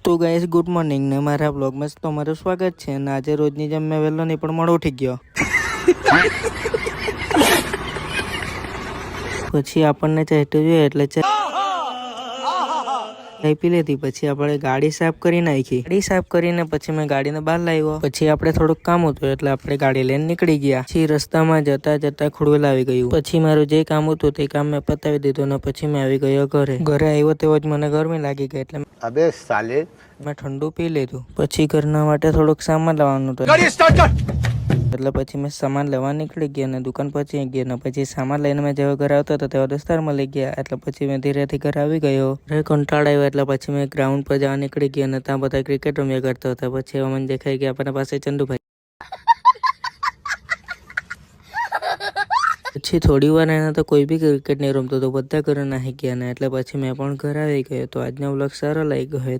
તો guys good morning ને મારા બ્લોગમાં તમારું સ્વાગત છે અને આજે રોજની જેમ મેં વહેલો નહીં પણ મોડો ઉઠી ગયો પછી આપણને ચાહતું જોઈએ એટલે ચાય પી લીધી પછી આપણે ગાડી સાફ કરી નાખી ગાડી સાફ કરીને પછી મેં ગાડીને બહાર લાવ્યો પછી આપણે થોડુંક કામ હતું એટલે આપણે ગાડી લઈને નીકળી ગયા પછી રસ્તામાં જતા જતા ખુડવેલ આવી ગયું પછી મારું જે કામ હતું તે કામ મેં પતાવી દીધું ને પછી મેં આવી ગયો ઘરે આવ્યો તેવો જ મને ગરમી લાગી ગઈ એટલે अबे साले મેં ઠંડુ પી લીધું પછી ઘરના માટે થોડુંક સામાન લાવવાનું હતું એટલે પછી મેં સામાન લેવા નીકળી ગયા અને દુકાન પહોંચી ગયા ને પછી સામાન લઈને મેં જેવો ઘરે આવતો હતો તેવા દોસ્તારમાં લઈ ગયા એટલે પછી મેં ધીરેથી ઘરે આવી ગયો ઘરે કંટાળ આવ્યો એટલે પછી મેં ગ્રાઉન્ડ પર જવા નીકળી ગયા અને ત્યાં બધા ક્રિકેટ રમ્યા કરતા હતા પછી મને દેખાઈ ગયા આપણા પાસે ચંદુભાઈ પછી થોડી વાર એના તો કોઈ બી ક્રિકેટ નહીં રમતો તો બધા ઘરે નાહી ગયા ને એટલે પછી મેં પણ ઘરે આવી ગયો તો આજનો વ્લોગ સારો લાગ્યો હોય